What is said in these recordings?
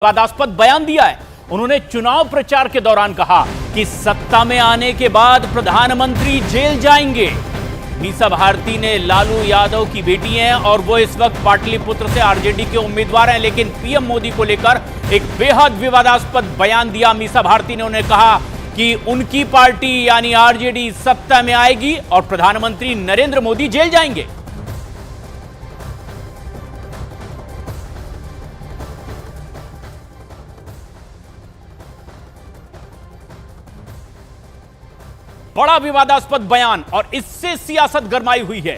विवादास्पद बयान दिया है। उन्होंने चुनाव प्रचार के दौरान कहा कि सत्ता में आने के बाद प्रधानमंत्री जेल जाएंगे। मीसा भारती ने लालू यादव की बेटी हैं और वो इस वक्त पाटलिपुत्र से आरजेडी के उम्मीदवार हैं, लेकिन पीएम मोदी को लेकर एक बेहद विवादास्पद बयान दिया मीसा भारती ने। उन्होंने कहा कि उनकी पार्टी यानी आरजेडी सत्ता में आएगी और प्रधानमंत्री नरेंद्र मोदी जेल जाएंगे। बड़ा विवादास्पद बयान और इससे सियासत गरमाई हुई है।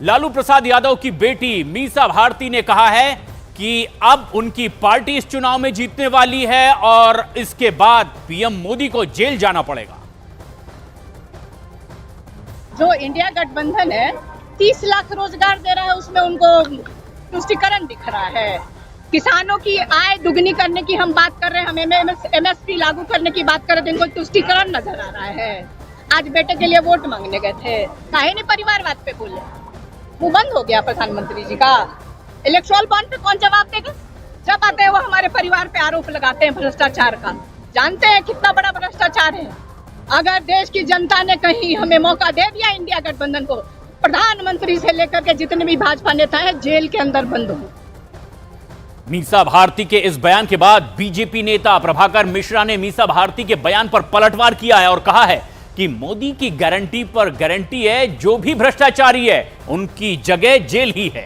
लालू प्रसाद यादव की बेटी मीसा भारती ने कहा है कि अब उनकी पार्टी इस चुनाव में जीतने वाली है और इसके बाद पीएम मोदी को जेल जाना पड़ेगा। जो इंडिया गठबंधन है 30 लाख रोजगार दे रहा है, उसमें उनको तुष्टीकरण दिख रहा है। किसानों की आय दुगनी करने की हम बात कर रहे हैं, हम एमएसपी लागू करने की बात कर रहे थे, इनको तुष्टीकरण नजर आ रहा है। आज बेटे के लिए वोट मांगने गए थे, काहे नहीं परिवारवाद पे बोले? मुंह बंद हो गया प्रधानमंत्री जी का। इलेक्ट्रल बॉन्ड पे कौन जवाब देगा? जब आते हैं वो हमारे परिवार पे आरोप लगाते हैं भ्रष्टाचार का। जानते हैं कितना बड़ा भ्रष्टाचार है। अगर देश की जनता ने कहीं हमें मौका दे दिया इंडिया गठबंधन को, प्रधानमंत्री से लेकर के जितने भी भाजपा नेता हैं जेल के अंदर बंद हो। मीसा भारती के इस बयान के बाद बीजेपी नेता प्रभाकर मिश्रा ने मीसा भारती के बयान पर पलटवार किया है और कहा है कि मोदी की गारंटी पर गारंटी है, जो भी भ्रष्टाचारी है उनकी जगह जेल ही है।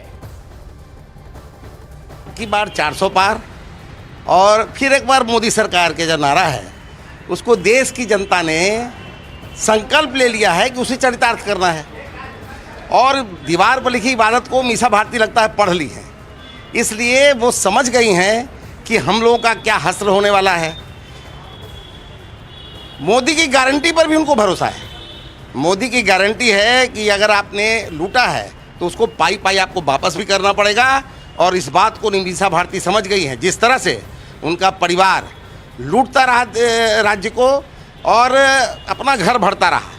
की बार 400 पार और फिर एक बार मोदी सरकार के जो नारा है उसको देश की जनता ने संकल्प ले लिया है कि उसे चरितार्थ करना है और दीवार पर लिखी इबादत को मीसा भारती लगता है पढ़ ली है। इसलिए वो समझ गई हैं कि हम लोगों का क्या हश्र होने वाला है। मोदी की गारंटी पर भी उनको भरोसा है। मोदी की गारंटी है कि अगर आपने लूटा है तो उसको पाई पाई आपको वापस भी करना पड़ेगा और इस बात को मीसा भारती समझ गई हैं। जिस तरह से उनका परिवार लूटता रहा राज्य को और अपना घर भरता रहा,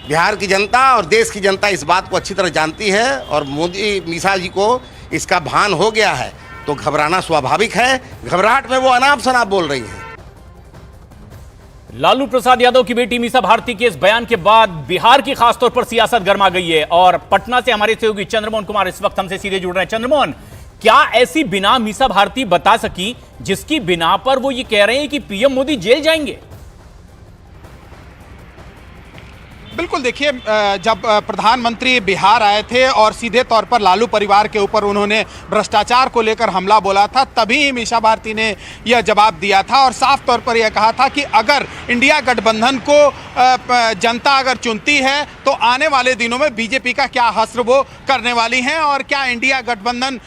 बिहार की जनता और देश की जनता इस बात को अच्छी तरह जानती है और मोदी मीसा जी को इसका भान हो गया है, तो घबराना स्वाभाविक है। घबराहट में वो अनाप शनाप बोल रही है। लालू प्रसाद यादव की बेटी मीसा भारती के इस बयान के बाद बिहार की खासतौर पर सियासत गर्मा गई है और पटना से हमारे सहयोगी चंद्रमोहन कुमार इस वक्त हमसे सीधे जुड़ रहे हैं। चंद्रमोहन, क्या ऐसी बिना मीसा भारती बता सकी जिसकी बिना पर वो ये कह रहे हैं कि पीएम मोदी जेल जाएंगे? बिल्कुल, देखिए, जब प्रधानमंत्री बिहार आए थे और सीधे तौर पर लालू परिवार के ऊपर उन्होंने भ्रष्टाचार को लेकर हमला बोला था, तभी मीसा भारती ने यह जवाब दिया था और साफ तौर पर यह कहा था कि अगर इंडिया गठबंधन को जनता अगर चुनती है तो आने वाले दिनों में बीजेपी का क्या हश्र वो करने वाली हैं और क्या इंडिया गठबंधन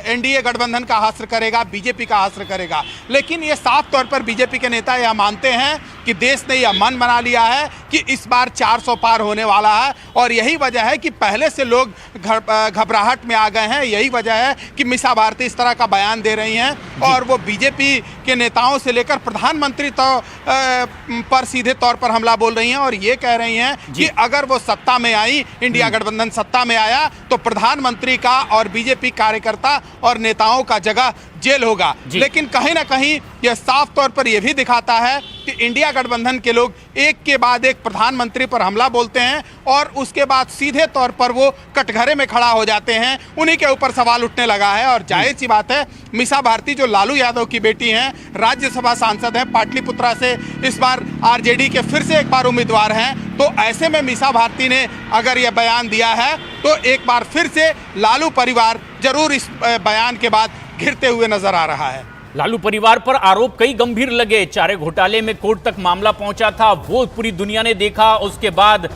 एनडीए गठबंधन का हश्र करेगा, बीजेपी का हश्र करेगा। लेकिन ये साफ तौर पर बीजेपी के नेता यह मानते हैं कि देश ने यह मन बना लिया है कि इस बार 400 पार होने वाला है और यही वजह है कि पहले से लोग घबराहट में आ गए हैं। यही वजह है कि मीसा भारती इस तरह का बयान दे रही हैं और वो बीजेपी के नेताओं से लेकर प्रधानमंत्री पर सीधे तौर पर हमला बोल रही हैं और ये कह रही हैं कि अगर वो सत्ता में आई, इंडिया गठबंधन सत्ता में आया, तो प्रधानमंत्री का और बीजेपी कार्यकर्ता और नेताओं का जगह जेल होगा। लेकिन कहीं ना कहीं यह साफ तौर पर यह भी दिखाता है कि इंडिया गठबंधन के लोग एक के बाद एक प्रधानमंत्री पर हमला बोलते हैं और उसके बाद सीधे तौर पर वो कटघरे में खड़ा हो जाते हैं। उन्हीं के ऊपर सवाल उठने लगा है और जाहिर सी बात है, मीसा भारती जो लालू यादव की बेटी हैं, राज्यसभा सांसद हैं, पाटलिपुत्रा से इस बार आरजेडी के फिर से एक बार उम्मीदवार हैं, तो ऐसे में मीसा भारती ने अगर यह बयान दिया है तो एक बार फिर से लालू परिवार जरूर इस बयान के बाद घिरते हुए नजर आ रहा है। लालू परिवार पर आरोप कई गंभीर लगे। चारे घोटाले में कोर्ट तक मामला पहुंचा था, वो पूरी दुनिया ने देखा। उसके बाद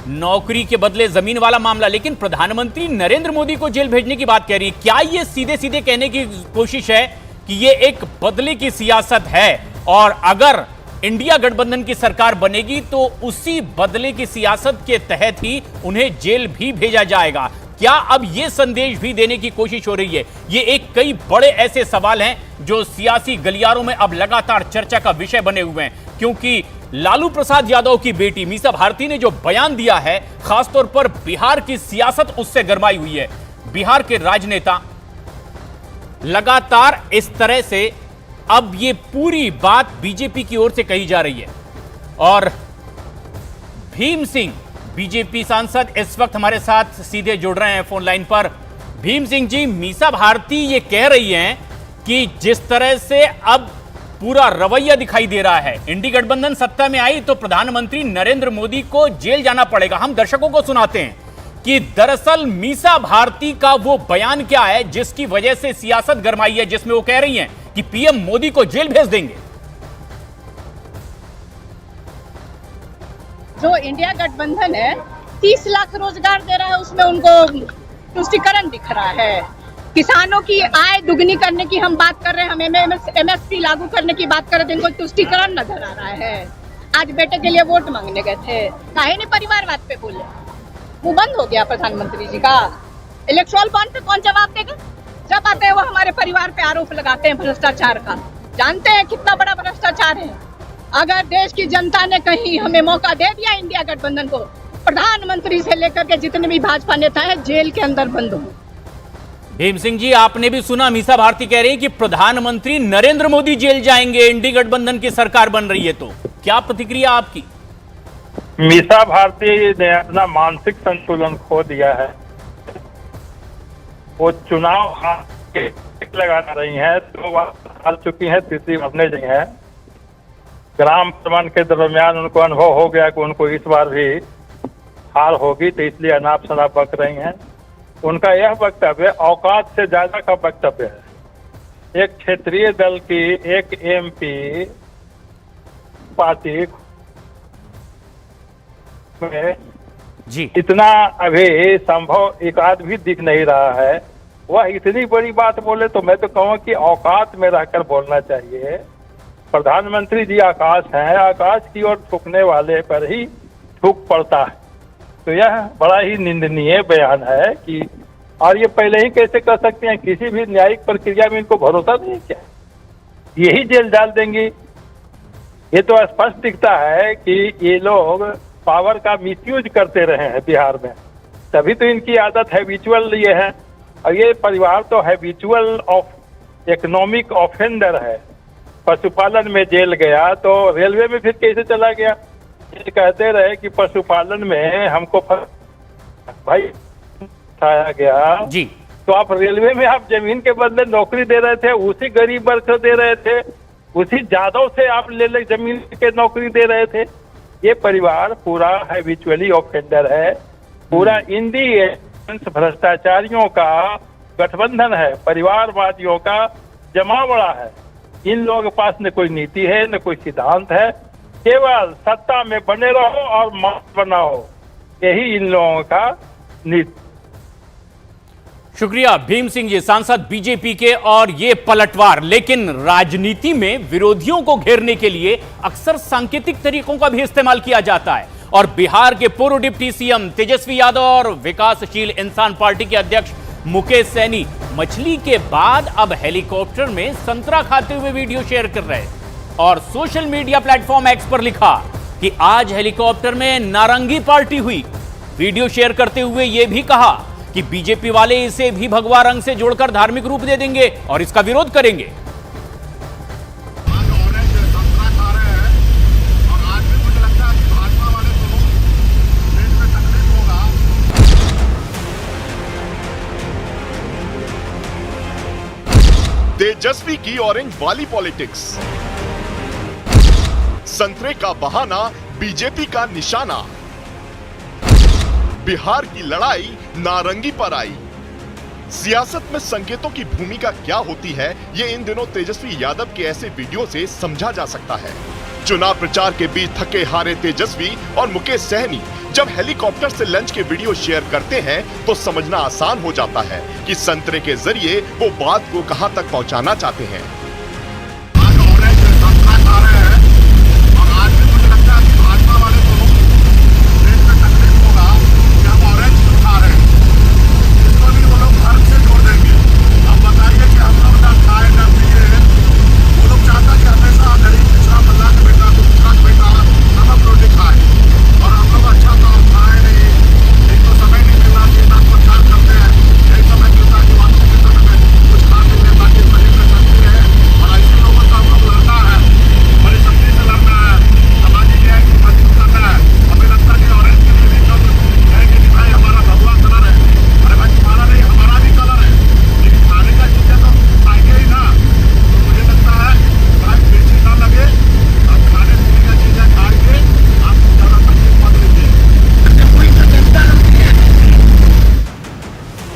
नौकरी के बदले जमीन वाला मामला, लेकिन प्रधानमंत्री नरेंद्र मोदी को जेल भेजने की बात कह रही है। क्या ये सीधे सीधे कहने की कोशिश है कि ये एक बदले की सियासत है और अगर इंडिया गठबंधन की सरकार बनेगी तो उसी बदले की सियासत के तहत ही उन्हें जेल भी भेजा जाएगा? क्या अब यह संदेश भी देने की कोशिश हो रही है? ये एक कई बड़े ऐसे सवाल हैं जो सियासी गलियारों में अब लगातार चर्चा का विषय बने हुए हैं, क्योंकि लालू प्रसाद यादव की बेटी मीसा भारती ने जो बयान दिया है, खासतौर पर बिहार की सियासत उससे गरमाई हुई है। बिहार के राजनेता लगातार इस तरह से अब ये पूरी बात बीजेपी की ओर से कही जा रही है। और भीम सिंह बीजेपी सांसद इस वक्त हमारे साथ सीधे जुड़ रहे हैं फोन लाइन पर। भीम सिंह जी, मीसा भारती ये कह रही हैं कि जिस तरह से अब पूरा रवैया दिखाई दे रहा है, इंडी गठबंधन सत्ता में आई तो प्रधानमंत्री नरेंद्र मोदी को जेल जाना पड़ेगा। हम दर्शकों को सुनाते हैं कि दरअसल मीसा भारती का वो बयान क्या है जिसकी वजह से सियासत गरमाई है, जिसमें वो कह रही हैं कि पीएम मोदी को जेल भेज देंगे। जो इंडिया गठबंधन है 30 लाख रोजगार दे रहा है, उसमें उनको तुष्टिकरण दिख रहा है। किसानों की आय दुगनी करने की हम बात कर रहे हैं, हम एमएसपी लागू करने की बात कर रहे थे, इनको तुष्टिकरण नजर आ रहा है। आज बेटे के लिए वोट मांगने गए थे, काहे नहीं परिवारवाद पे बोले, वो बंद हो गया प्रधानमंत्री जी का। इलेक्ट्रल बॉन्ड पे कौन जवाब देगा? जब आते हैं वो हमारे परिवार पे आरोप लगाते हैं भ्रष्टाचार का। जानते हैं कितना बड़ा भ्रष्टाचार है। अगर देश की जनता ने कहीं हमें मौका दे दिया इंडिया गठबंधन को, प्रधानमंत्री से लेकर के जितने भी भाजपा नेता हैं जेल के अंदर बंद हो। भीम सिंह जी, आपने भी सुना मीसा भारती कह रही है कि प्रधानमंत्री नरेंद्र मोदी जेल जाएंगे, इंडी गठबंधन की सरकार बन रही है, तो क्या प्रतिक्रिया आपकी? मीसा भारती ने अपना मानसिक संतुलन खो दिया है। वो चुनाव हार के लगा रही हैं, 2 बार हार चुकी हैं, तीसरी बनने गई हैं। ग्राम प्रबंधन के दरमियान उनको अनुभव हो गया कि उनको इस बार भी हार होगी, तो इसलिए अनाप शनाप बक रही हैं। उनका यह वक्तव्य औकात से ज्यादा का वक्तव्य है। एक क्षेत्रीय दल की एक एमपी पार्टी में जी इतना अभी संभव एक आध भी दिख नहीं रहा है। वह इतनी बड़ी बात बोले तो मैं तो कहूँ कि औकात में रहकर बोलना चाहिए। प्रधानमंत्री जी आकाश हैं, आकाश की ओर थूकने वाले पर ही थूक पड़ता है। तो यह बड़ा ही निंदनीय बयान है कि, और ये पहले ही कैसे कर सकते हैं? किसी भी न्यायिक प्रक्रिया में इनको भरोसा नहीं क्या? यही जेल डाल देंगी? ये तो स्पष्ट दिखता है कि ये लोग पावर का मिसयूज करते रहे हैं बिहार में, तभी तो इनकी आदत हैबिचुअल ये है। और ये परिवार तो हैबिचुअल ऑफ इकोनॉमिक ऑफेंडर है। पशुपालन में जेल गया तो रेलवे में फिर कैसे चला गया? ये कहते रहे कि पशुपालन में हमको भाई उठाया गया जी, तो आप रेलवे में आप जमीन के बदले नौकरी दे रहे थे, उसी गरीब वर्ग को दे रहे थे, उसी जादव से आप ले जमीन के नौकरी दे रहे थे। ये परिवार पूरा हैबिचुअली ऑफेंडर है, पूरा इंडी भ्रष्टाचारियों का गठबंधन है, परिवारवादियों का जमावड़ा है। इन लोगों के पास न कोई नीति है, न कोई सिद्धांत है, केवल सत्ता में बने रहो और मौत बनाओ, यही इन लोगों का नीति। शुक्रिया भीम सिंह जी, सांसद बीजेपी के। और ये पलटवार, लेकिन राजनीति में विरोधियों को घेरने के लिए अक्सर सांकेतिक तरीकों का भी इस्तेमाल किया जाता है। और बिहार के पूर्व डिप्टी सीएम तेजस्वी यादव और विकासशील इंसान पार्टी के अध्यक्ष मुकेश सहनी मछली के बाद अब हेलीकॉप्टर में संतरा खाते हुए वीडियो शेयर कर रहे हैं और सोशल मीडिया प्लेटफॉर्म एक्स पर लिखा कि आज हेलीकॉप्टर में नारंगी पार्टी हुई। वीडियो शेयर करते हुए यह भी कहा कि बीजेपी वाले इसे भी भगवा रंग से जोड़कर धार्मिक रूप दे देंगे और इसका विरोध करेंगे। तेजस्वी की ऑरेंज वाली पॉलिटिक्स, संतरे का बहाना बीजेपी का निशाना, बिहार की लड़ाई नारंगी पर आई। सियासत में संकेतों की भूमिका क्या होती है, ये इन दिनों तेजस्वी यादव के ऐसे वीडियो से समझा जा सकता है। चुनाव प्रचार के बीच थके हारे तेजस्वी और मुकेश सहनी जब हेलीकॉप्टर से लंच के वीडियो शेयर करते हैं तो समझना आसान हो जाता है कि संतरे के जरिए वो बात को कहां तक पहुंचाना चाहते हैं।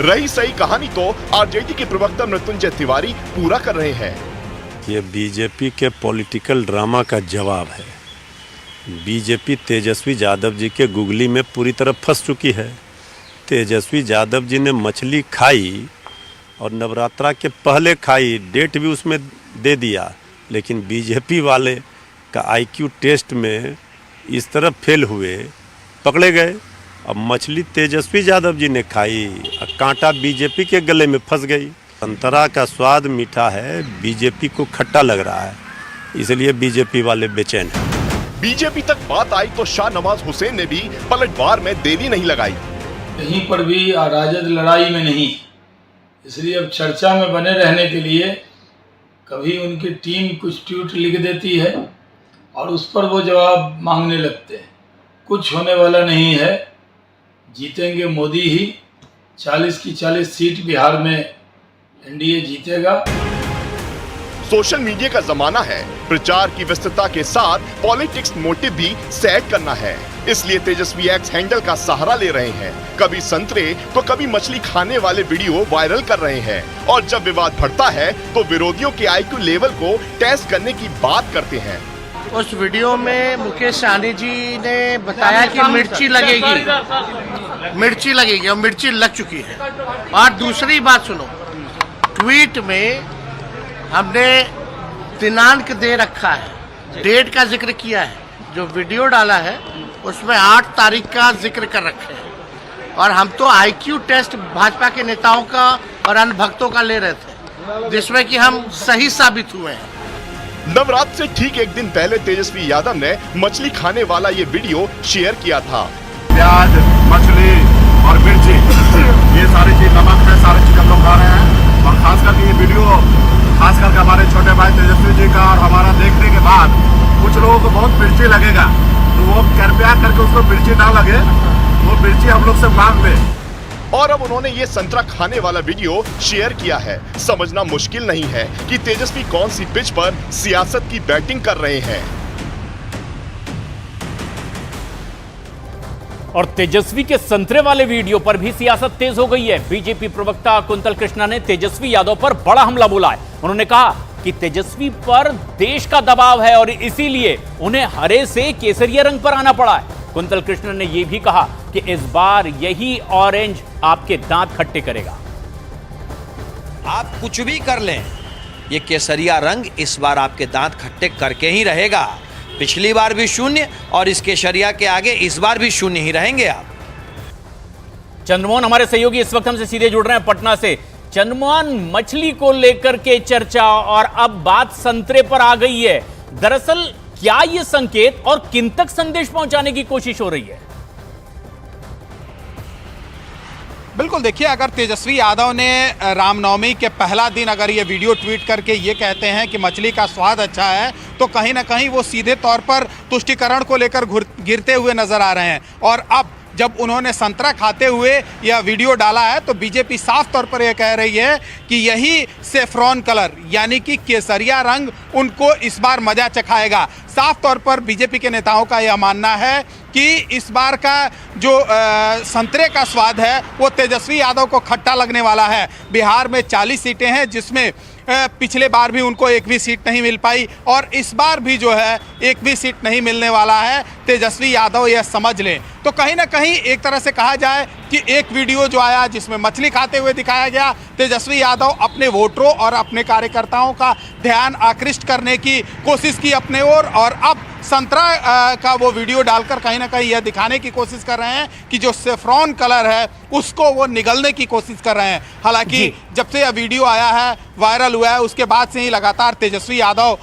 रही सही कहानी तो आरजेडी के प्रवक्ता मृत्युंजय तिवारी पूरा कर रहे हैं। ये बीजेपी के पॉलिटिकल ड्रामा का जवाब है। बीजेपी तेजस्वी यादव जी के गुगली में पूरी तरह फंस चुकी है। तेजस्वी यादव जी ने मछली खाई और नवरात्रा के पहले खाई, डेट भी उसमें दे दिया, लेकिन बीजेपी वाले का आईक्यू टेस्ट में इस तरह फेल हुए, पकड़े गए। अब मछली तेजस्वी यादव जी ने खाई और कांटा बीजेपी के गले में फंस गई। संतरा का स्वाद मीठा है, बीजेपी को खट्टा लग रहा है, इसलिए बीजेपी वाले बेचैन हैं। बीजेपी तक बात आई तो शाहनवाज हुसैन ने भी पलटवार में देरी नहीं लगाई। कहीं पर भी राजद लड़ाई में नहीं, इसलिए अब चर्चा में बने रहने के लिए कभी उनकी टीम कुछ ट्वीट लिख देती है और उस पर वो जवाब मांगने लगते हैं। कुछ होने वाला नहीं है, जीतेंगे मोदी ही। 40 की 40 सीट बिहार में एनडीए जीतेगा। सोशल मीडिया का जमाना है, प्रचार की व्यस्तता के साथ पॉलिटिक्स मोटिव भी सेट करना है, इसलिए तेजस्वी एक्स हैंडल का सहारा ले रहे हैं। कभी संतरे तो कभी मछली खाने वाले वीडियो वायरल कर रहे हैं और जब विवाद बढ़ता है तो विरोधियों के आईक्यू लेवल को टेस्ट करने की बात करते हैं। उस वीडियो में मुकेश सहनी जी ने बताया कि मिर्ची लगेगी और मिर्ची लग चुकी है। और दूसरी बात सुनो, ट्वीट में हमने दिनांक दे रखा है, डेट का जिक्र किया है। जो वीडियो डाला है उसमें 8 तारीख का जिक्र कर रखे हैं और हम तो आईक्यू टेस्ट भाजपा के नेताओं का और अन्य भक्तों का ले रहे थे, जिसमें कि हम सही साबित हुए हैं। नवरात्र से ठीक एक दिन पहले तेजस्वी यादव ने मछली खाने वाला ये वीडियो शेयर किया था। प्याज, मछली और मिर्ची, ये सारी चीज, नमक है, सारी चीज हम लोग खा रहे हैं। और खास करके ये वीडियो खास करके हमारे छोटे भाई तेजस्वी जी का और हमारा देखने के बाद कुछ लोगों को बहुत मिर्ची लगेगा, तो वो कृपया करके उसको मिर्ची ना लगे, वो मिर्ची हम लोग से मांग ले। और अब उन्होंने ये संतरा खाने वाला वीडियो शेयर किया है। समझना मुश्किल नहीं है कि तेजस्वी कौन सी पिच पर सियासत की बैटिंग कर रहे हैं। और तेजस्वी के संतरे वाले वीडियो पर भी सियासत तेज हो गई है। बीजेपी प्रवक्ता कुंतल कृष्णा ने तेजस्वी यादव पर बड़ा हमला बोला है। उन्होंने कहा कि तेजस्वी पर देश का दबाव है और इसीलिए उन्हें हरे से केसरिया रंग पर आना पड़ा है। कुंतल कृष्णा ने यह भी कहा कि इस बार यही ऑरेंज आपके दांत खट्टे करेगा। आप कुछ भी कर लें, ये केसरिया रंग इस बार आपके दांत खट्टे करके ही रहेगा। पिछली बार भी शून्य और इस केसरिया के आगे इस बार भी शून्य ही रहेंगे आप। चंद्रमोहन हमारे सहयोगी इस वक्त हमसे सीधे जुड़ रहे हैं पटना से। चंद्रमोहन, मछली को लेकर के चर्चा और अब बात संतरे पर आ गई है। दरअसल क्या यह संकेत और किन तक संदेश पहुंचाने की कोशिश हो रही है? बिल्कुल, देखिए, अगर तेजस्वी यादव ने रामनवमी के पहला दिन अगर ये वीडियो ट्वीट करके ये कहते हैं कि मछली का स्वाद अच्छा है, तो कहीं ना कहीं वो सीधे तौर पर तुष्टीकरण को लेकर गिरते हुए नजर आ रहे हैं। और अब जब उन्होंने संतरा खाते हुए यह वीडियो डाला है तो बीजेपी साफ तौर पर यह कह रही है कि यही सेफ्रॉन कलर यानी कि केसरिया रंग उनको इस बार मजा चखाएगा। साफ तौर पर बीजेपी के नेताओं का यह मानना है कि इस बार का जो संतरे का स्वाद है वो तेजस्वी यादव को खट्टा लगने वाला है। बिहार में 40 सीटें हैं, जिसमें पिछले बार भी उनको एक भी सीट नहीं मिल पाई और इस बार भी जो है एक भी सीट नहीं मिलने वाला है। तेजस्वी यादव यह समझ लें। तो कहीं ना कहीं एक तरह से कहा जाए कि एक वीडियो जो आया जिसमें मछली खाते हुए दिखाया गया, तेजस्वी यादव अपने वोटरों और अपने कार्यकर्ताओं का ध्यान आकृष्ट करने की कोशिश की अपने ओर, और अब संतरा का वो वीडियो डालकर कहीं ना कहीं यह दिखाने की कोशिश कर रहे हैं कि जो सेफ्रॉन कलर है उसको वो निगलने की कोशिश कर रहे हैं। हालांकि जब से यह वीडियो आया है, वायरल हुआ है, उसके बाद से ही लगातार तेजस्वी यादव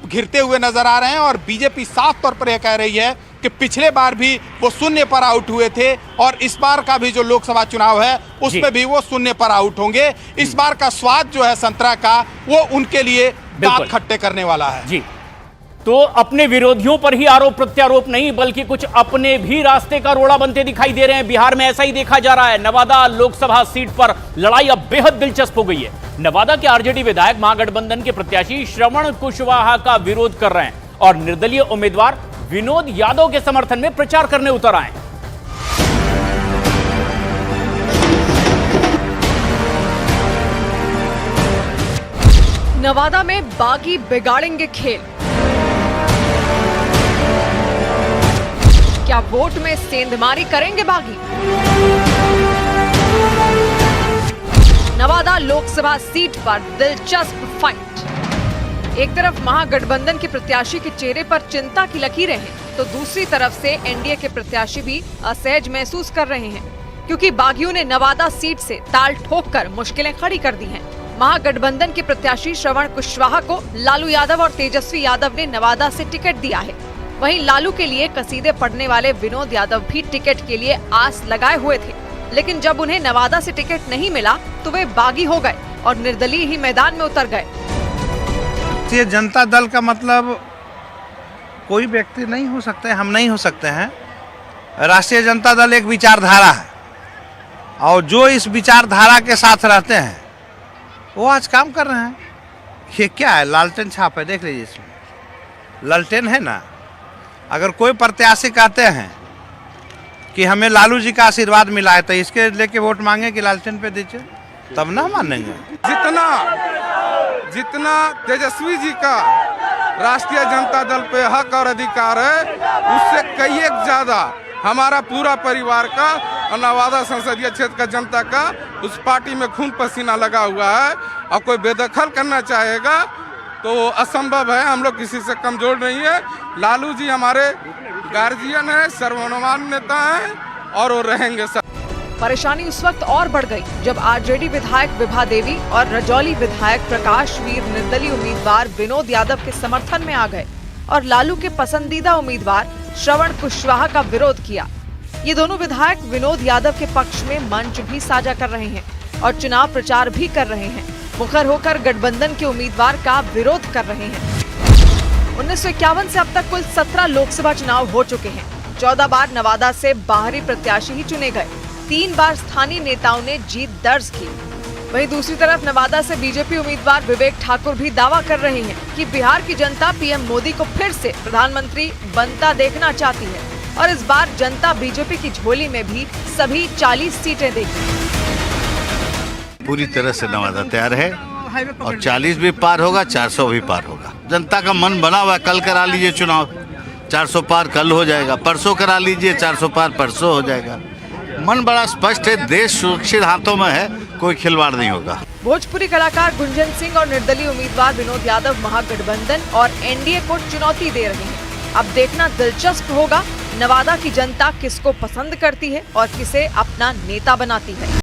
घिरते हुए नजर आ रहे हैं और बीजेपी साफ तौर पर यह कह रही है कि पिछले बार भी वो शून्य पर आउट हुए थे और इस बार का भी जो लोकसभा चुनाव है उसमें भी वो शून्य पर आउट होंगे। इस बार का स्वाद जो है संतरा का वो उनके लिए दांत खट्टे करने वाला है। जी, तो अपने विरोधियों पर ही आरोप प्रत्यारोप नहीं बल्कि कुछ अपने भी रास्ते का रोड़ा बनते दिखाई दे रहे हैं। बिहार में ऐसा ही देखा जा रहा है। नवादा लोकसभा सीट पर लड़ाई अब बेहद दिलचस्प हो गई है। नवादा के आरजेडी विधायक महागठबंधन के प्रत्याशी श्रवण कुशवाहा का विरोध कर रहे हैं और निर्दलीय उम्मीदवार विनोद यादव के समर्थन में प्रचार करने उतर आए। नवादा में बागी बिगाड़ेंगे खेल। क्या वोट में सेंधमारी करेंगे बागी? नवादा लोकसभा सीट पर दिलचस्प फाइट। एक तरफ महागठबंधन के प्रत्याशी के चेहरे पर चिंता की लकीरें हैं, तो दूसरी तरफ से एनडीए के प्रत्याशी भी असहज महसूस कर रहे हैं, क्योंकि बागियों ने नवादा सीट से ताल ठोककर मुश्किलें खड़ी कर दी हैं। महागठबंधन के प्रत्याशी श्रवण कुशवाहा को लालू यादव और तेजस्वी यादव ने नवादा से टिकट दिया है। वहीं लालू के लिए कसीदे पढ़ने वाले विनोद यादव भी टिकट के लिए आस लगाए हुए थे, लेकिन जब उन्हें नवादा से टिकट नहीं मिला तो वे बागी हो गए और निर्दलीय ही मैदान में उतर गए। ये जनता दल का मतलब कोई व्यक्ति नहीं हो सकता है, हम नहीं हो सकते हैं। राष्ट्रीय जनता दल एक विचारधारा है और जो इस विचारधारा के साथ रहते हैं वो आज काम कर रहे हैं। ये क्या है? लालटेन छाप है, देख लीजिए, इसमें लालटेन है ना। अगर कोई प्रत्याशी कहते हैं कि हमें लालू जी का आशीर्वाद मिला है तो इसके लेके वोट मांगे कि लालटेन पे दीजिए, तब ना मानेंगे। जितना तेजस्वी जी का राष्ट्रीय जनता दल पे हक और अधिकार है, उससे कई एक ज्यादा हमारा पूरा परिवार का और नवादा संसदीय क्षेत्र का जनता का उस पार्टी में खून पसीना लगा हुआ है। और कोई बेदखल करना चाहेगा तो असंभव है। हम लोग किसी से कमजोर नहीं है। लालू जी हमारे गार्जियन है, सर्वमान्य नेता हैं और वो रहेंगे सब। परेशानी उस वक्त और बढ़ गई जब आरजेडी विधायक विभा देवी और रजौली विधायक प्रकाश वीर निर्दलीय उम्मीदवार विनोद यादव के समर्थन में आ गए और लालू के पसंदीदा उम्मीदवार श्रवण कुशवाहा का विरोध किया। ये दोनों विधायक विनोद यादव के पक्ष में मंच भी साझा कर रहे हैं और चुनाव प्रचार भी कर रहे हैं। मुखर होकर गठबंधन के उम्मीदवार का विरोध कर रहे हैं। 1951 से अब तक कुल 17 लोकसभा चुनाव हो चुके हैं। 14 बार नवादा से बाहरी प्रत्याशी ही चुने गए। 3 बार स्थानीय नेताओं ने जीत दर्ज की। वहीं दूसरी तरफ नवादा से बीजेपी उम्मीदवार विवेक ठाकुर भी दावा कर रहे हैं कि बिहार की जनता पीएम मोदी को फिर से प्रधानमंत्री बनता देखना चाहती है और इस बार जनता बीजेपी की झोली में भी सभी 40 सीटें देगी। पूरी तरह से नवादा तैयार है और 40 भी पार होगा, 400 भी पार होगा। जनता का मन बना हुआ है। कल करा लीजिए चुनाव, 400 पार कल हो जाएगा। परसों करा लीजिए, 400 पार परसों हो जाएगा। मन बड़ा स्पष्ट है, देश सुरक्षित हाथों में है, कोई खिलवाड़ नहीं होगा। भोजपुरी कलाकार गुंजन सिंह और निर्दलीय उम्मीदवार विनोद यादव महागठबंधन और एनडीए को चुनौती दे रहे हैं। अब देखना दिलचस्प होगा नवादा की जनता किसको पसंद करती है और किसे अपना नेता बनाती है।